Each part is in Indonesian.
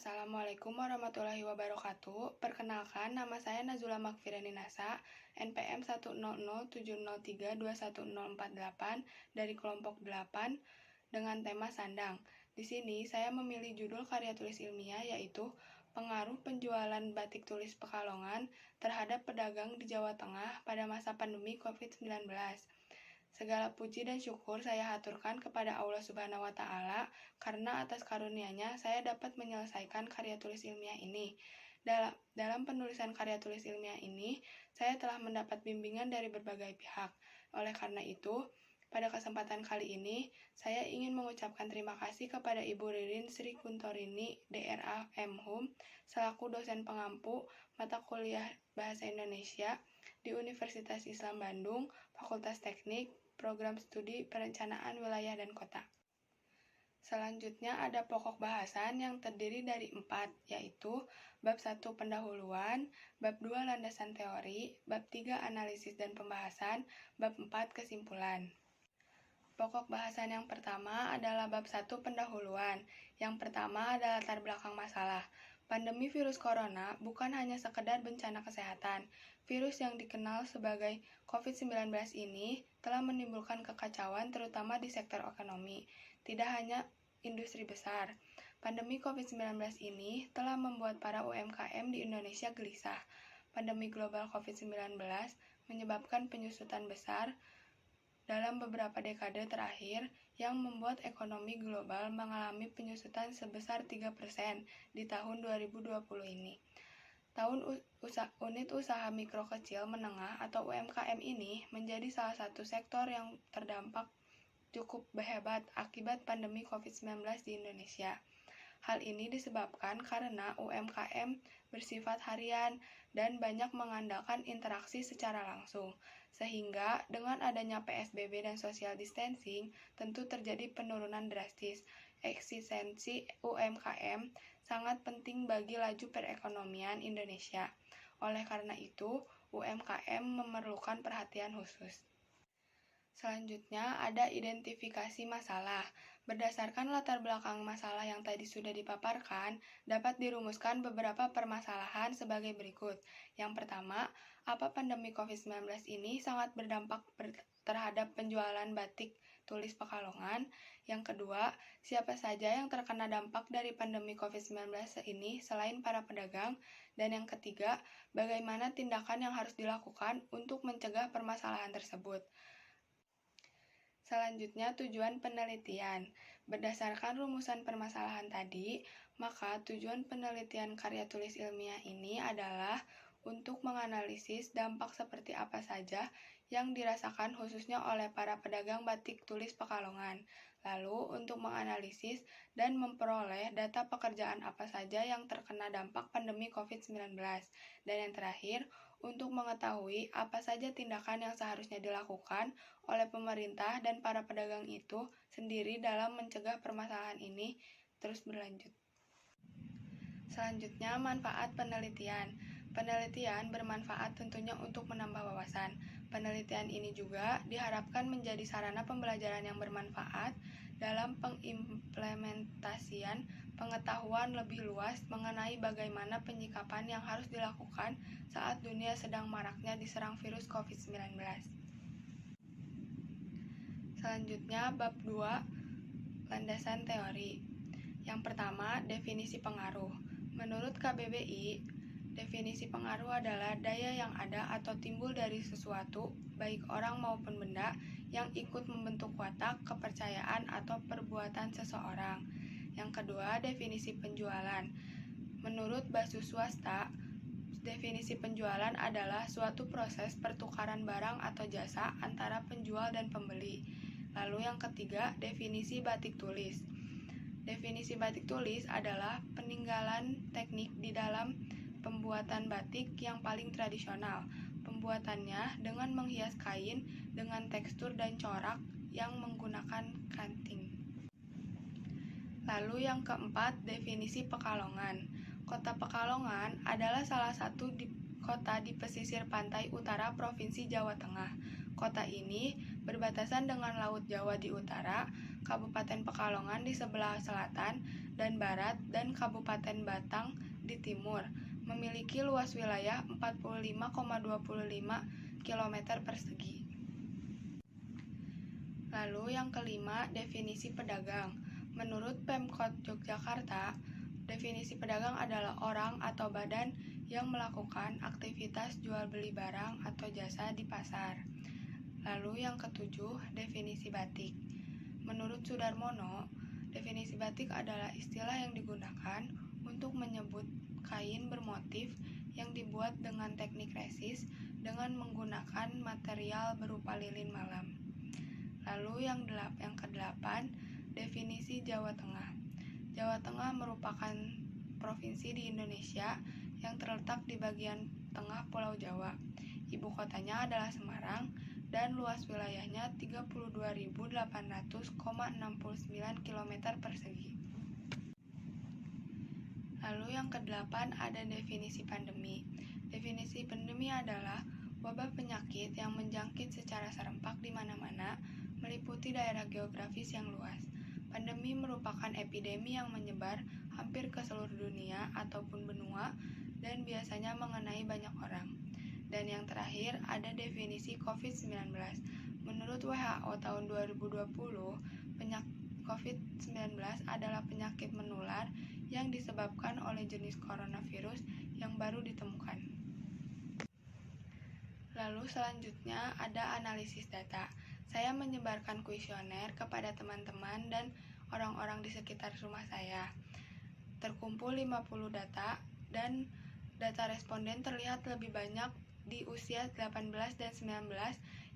Assalamualaikum warahmatullahi wabarakatuh. Perkenalkan, nama saya Nazula Makfirani Nasa, NPM 10070321048 dari kelompok 8 dengan tema Sandang. Di sini saya memilih judul karya tulis ilmiah yaitu Pengaruh Penjualan Batik Tulis Pekalongan terhadap Pedagang di Jawa Tengah pada masa pandemi COVID-19. Segala puji dan syukur saya haturkan kepada Allah Subhanahu wa Ta'ala karena atas karunia-Nya saya dapat menyelesaikan karya tulis ilmiah ini. Dalam penulisan karya tulis ilmiah ini, saya telah mendapat bimbingan dari berbagai pihak. Oleh karena itu, pada kesempatan kali ini, saya ingin mengucapkan terima kasih kepada Ibu Ririn Sri Kuntorini, DRA M.Hum, selaku dosen pengampu mata kuliah Bahasa Indonesia di Universitas Islam Bandung, Fakultas Teknik, Program Studi Perencanaan Wilayah dan Kota. Selanjutnya ada pokok bahasan yang terdiri dari 4, yaitu Bab 1 Pendahuluan, Bab 2 Landasan Teori, Bab 3 Analisis dan Pembahasan, Bab 4 Kesimpulan. Pokok bahasan yang pertama adalah Bab 1 Pendahuluan. Yang pertama adalah latar belakang masalah. Pandemi virus corona bukan hanya sekedar bencana kesehatan. Virus yang dikenal sebagai COVID-19 ini telah menimbulkan kekacauan terutama di sektor ekonomi. Tidak hanya industri besar. Pandemi COVID-19 ini telah membuat para UMKM di Indonesia gelisah. Pandemi global COVID-19 menyebabkan penyusutan besar dalam beberapa dekade terakhir yang membuat ekonomi global mengalami penyusutan sebesar 3% di tahun 2020 ini. Unit usaha mikro kecil menengah atau UMKM ini menjadi salah satu sektor yang terdampak cukup hebat akibat pandemi COVID-19 di Indonesia. Hal ini disebabkan karena UMKM bersifat harian dan banyak mengandalkan interaksi secara langsung. Sehingga dengan adanya PSBB dan social distancing, tentu terjadi penurunan drastis. Eksistensi UMKM sangat penting bagi laju perekonomian Indonesia. Oleh karena itu, UMKM memerlukan perhatian khusus. Selanjutnya ada identifikasi masalah. Berdasarkan latar belakang masalah yang tadi sudah dipaparkan, dapat dirumuskan beberapa permasalahan sebagai berikut. Yang pertama, apa pandemi COVID-19 ini sangat berdampak terhadap penjualan batik tulis Pekalongan. Yang kedua, siapa saja yang terkena dampak dari pandemi COVID-19 ini selain para pedagang. Dan yang ketiga, bagaimana tindakan yang harus dilakukan untuk mencegah permasalahan tersebut. Selanjutnya, tujuan penelitian. Berdasarkan rumusan permasalahan tadi, maka tujuan penelitian karya tulis ilmiah ini adalah untuk menganalisis dampak seperti apa saja yang dirasakan khususnya oleh para pedagang batik tulis Pekalongan. Lalu, untuk menganalisis dan memperoleh data pekerjaan apa saja yang terkena dampak pandemi COVID-19. Dan yang terakhir, untuk mengetahui apa saja tindakan yang seharusnya dilakukan oleh pemerintah dan para pedagang itu sendiri dalam mencegah permasalahan ini terus berlanjut. Selanjutnya, manfaat penelitian. Penelitian bermanfaat tentunya untuk menambah wawasan. Penelitian ini juga diharapkan menjadi sarana pembelajaran yang bermanfaat dalam pengimplementasian pengetahuan lebih luas mengenai bagaimana penyikapan yang harus dilakukan saat dunia sedang maraknya diserang virus COVID-19. Selanjutnya, bab 2, landasan teori. Yang pertama, definisi pengaruh. Menurut KBBI, definisi pengaruh adalah daya yang ada atau timbul dari sesuatu, baik orang maupun benda, yang ikut membentuk watak, kepercayaan, atau perbuatan seseorang. Yang kedua, definisi penjualan. Menurut Basus Swasta, definisi penjualan adalah suatu proses pertukaran barang atau jasa antara penjual dan pembeli. Lalu yang ketiga, definisi batik tulis. Definisi batik tulis adalah peninggalan teknik di dalam pembuatan batik yang paling tradisional. Pembuatannya dengan menghias kain dengan tekstur dan corak yang menggunakan kanting. Lalu yang keempat, definisi Pekalongan. Kota Pekalongan adalah salah satu kota di pesisir pantai utara Provinsi Jawa Tengah. Kota ini berbatasan dengan Laut Jawa di utara, Kabupaten Pekalongan di sebelah selatan, dan Barat dan Kabupaten Batang di timur, memiliki luas wilayah 45,25 km persegi. Lalu yang kelima, definisi pedagang. Menurut Pemkot Yogyakarta, definisi pedagang adalah orang atau badan yang melakukan aktivitas jual beli barang atau jasa di pasar. Lalu yang ketujuh, definisi batik. Menurut Sudarmono, definisi batik adalah istilah yang digunakan untuk menyebut kain bermotif yang dibuat dengan teknik resis dengan menggunakan material berupa lilin malam. Lalu yang kedelapan, definisi Jawa Tengah. Jawa Tengah merupakan provinsi di Indonesia yang terletak di bagian tengah Pulau Jawa. Ibu kotanya adalah Semarang dan luas wilayahnya 32.800,69 km persegi. Lalu yang kedelapan ada definisi pandemi. Definisi pandemi adalah wabah penyakit yang menjangkit secara serempak di mana-mana, meliputi daerah geografis yang luas. Pandemi merupakan epidemi yang menyebar hampir ke seluruh dunia ataupun benua dan biasanya mengenai banyak orang. Dan yang terakhir ada definisi COVID-19. Menurut WHO tahun 2020, COVID-19 adalah penyakit menular yang disebabkan oleh jenis coronavirus yang baru ditemukan. Lalu selanjutnya ada analisis data. Saya menyebarkan kuesioner kepada teman-teman dan orang-orang di sekitar rumah saya. Terkumpul 50 data dan data responden terlihat lebih banyak di usia 18 dan 19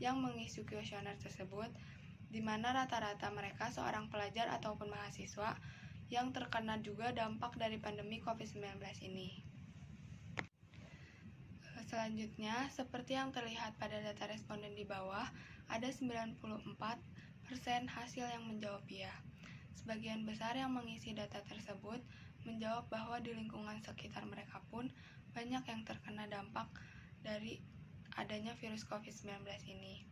yang mengisi kuesioner tersebut, di mana rata-rata mereka seorang pelajar ataupun mahasiswa yang terkena juga dampak dari pandemi COVID-19 ini. Selanjutnya, seperti yang terlihat pada data responden di bawah, ada 94% hasil yang menjawab ya. Sebagian besar yang mengisi data tersebut menjawab bahwa di lingkungan sekitar mereka pun banyak yang terkena dampak dari adanya virus COVID-19 ini.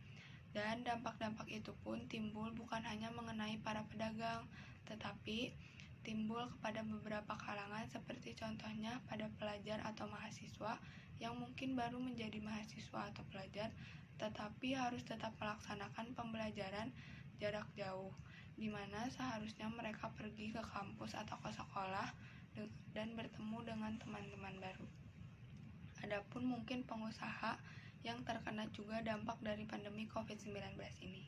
Dan dampak-dampak itu pun timbul bukan hanya mengenai para pedagang, tetapi timbul kepada beberapa kalangan seperti contohnya pada pelajar atau mahasiswa yang mungkin baru menjadi mahasiswa atau pelajar, tetapi harus tetap melaksanakan pembelajaran jarak jauh, di mana seharusnya mereka pergi ke kampus atau ke sekolah dan bertemu dengan teman-teman baru. Adapun mungkin pengusaha yang terkena juga dampak dari pandemi COVID-19 ini.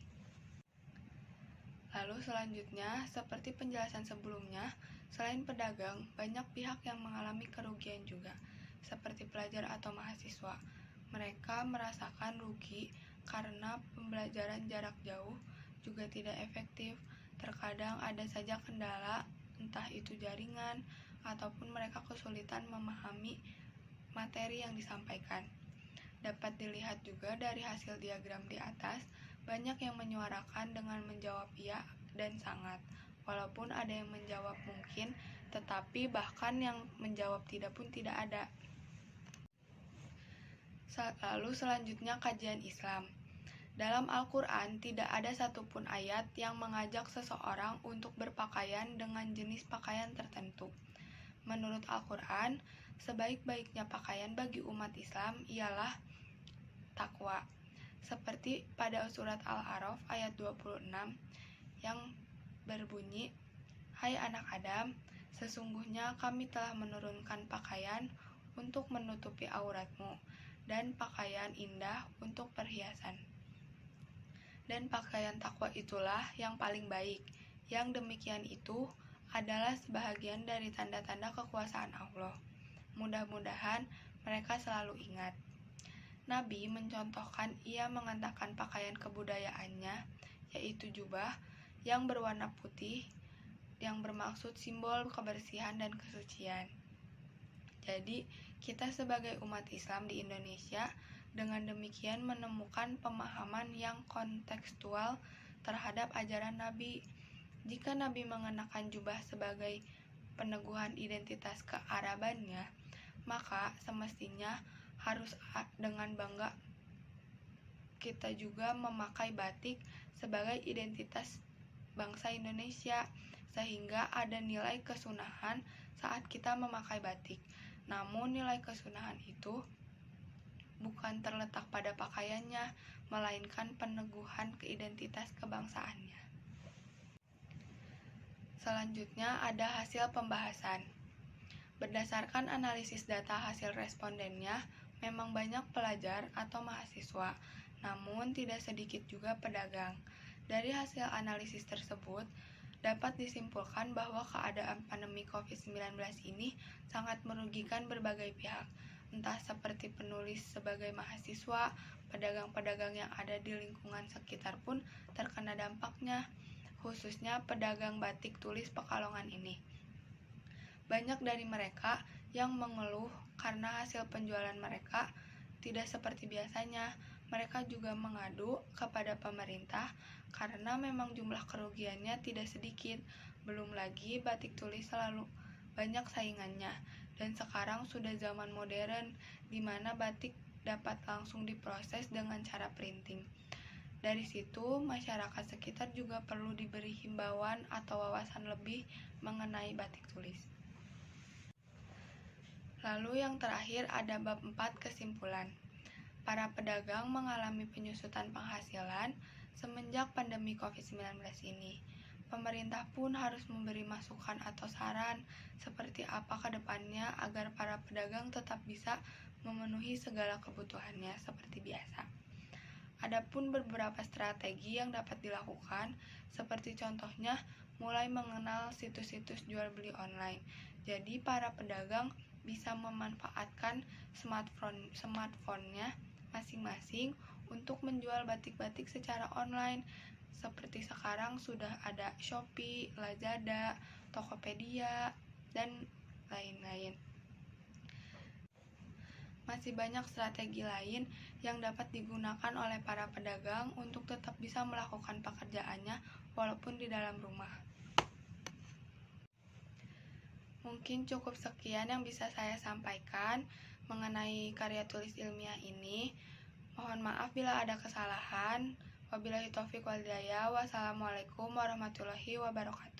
Lalu selanjutnya, seperti penjelasan sebelumnya, selain pedagang, banyak pihak yang mengalami kerugian juga, seperti pelajar atau mahasiswa. Mereka merasakan rugi karena pembelajaran jarak jauh juga tidak efektif. Terkadang ada saja kendala, entah itu jaringan, ataupun mereka kesulitan memahami materi yang disampaikan. Dapat dilihat juga dari hasil diagram di atas, banyak yang menyuarakan dengan menjawab iya dan sangat. Walaupun ada yang menjawab mungkin, tetapi bahkan yang menjawab tidak pun tidak ada. Lalu selanjutnya kajian Islam. Dalam Al-Quran tidak ada satupun ayat yang mengajak seseorang untuk berpakaian dengan jenis pakaian tertentu. Menurut Al-Quran, sebaik-baiknya pakaian bagi umat Islam ialah takwa. Seperti pada surat Al-A'raf ayat 26 yang berbunyi, "Hai anak Adam, sesungguhnya kami telah menurunkan pakaian untuk menutupi auratmu dan pakaian indah untuk perhiasan. Dan pakaian takwa itulah yang paling baik. Yang demikian itu adalah sebahagian dari tanda-tanda kekuasaan Allah. Mudah-mudahan mereka selalu ingat." Nabi mencontohkan ia mengenakan pakaian kebudayaannya, yaitu jubah yang berwarna putih yang bermaksud simbol kebersihan dan kesucian. Jadi, kita sebagai umat Islam di Indonesia dengan demikian menemukan pemahaman yang kontekstual terhadap ajaran Nabi. Jika Nabi mengenakan jubah sebagai peneguhan identitas kearabannya, maka semestinya harus dengan bangga kita juga memakai batik sebagai identitas bangsa Indonesia, sehingga ada nilai kesunahan saat kita memakai batik. Namun nilai kesunahan itu bukan terletak pada pakaiannya, melainkan peneguhan identitas kebangsaannya. Selanjutnya ada hasil pembahasan. Berdasarkan analisis data hasil respondennya, memang banyak pelajar atau mahasiswa, namun tidak sedikit juga pedagang. Dari hasil analisis tersebut, dapat disimpulkan bahwa keadaan pandemi COVID-19 ini sangat merugikan berbagai pihak, entah seperti penulis sebagai mahasiswa, pedagang-pedagang yang ada di lingkungan sekitar pun terkena dampaknya, khususnya pedagang batik tulis Pekalongan ini. Banyak dari mereka yang mengeluh karena hasil penjualan mereka tidak seperti biasanya. Mereka juga mengadu kepada pemerintah karena memang jumlah kerugiannya tidak sedikit. Belum lagi batik tulis selalu banyak saingannya. Dan sekarang sudah zaman modern di mana batik dapat langsung diproses dengan cara printing. Dari situ, masyarakat sekitar juga perlu diberi himbauan atau wawasan lebih mengenai batik tulis. Lalu yang terakhir ada bab 4 kesimpulan. Para pedagang mengalami penyusutan penghasilan semenjak pandemi COVID-19 ini. Pemerintah pun harus memberi masukan atau saran seperti apa ke depannya agar para pedagang tetap bisa memenuhi segala kebutuhannya seperti biasa. Adapun beberapa strategi yang dapat dilakukan, seperti contohnya mulai mengenal situs-situs jual beli online. Jadi para pedagang bisa memanfaatkan smartphone-nya masing-masing untuk menjual batik-batik secara online. Seperti sekarang sudah ada Shopee, Lazada, Tokopedia, dan lain-lain. Masih banyak strategi lain yang dapat digunakan oleh para pedagang untuk tetap bisa melakukan pekerjaannya walaupun di dalam rumah. Mungkin cukup sekian yang bisa saya sampaikan mengenai karya tulis ilmiah ini. Mohon maaf bila ada kesalahan. Wabillahi taufiq wal hidayah. Wassalamualaikum warahmatullahi wabarakatuh.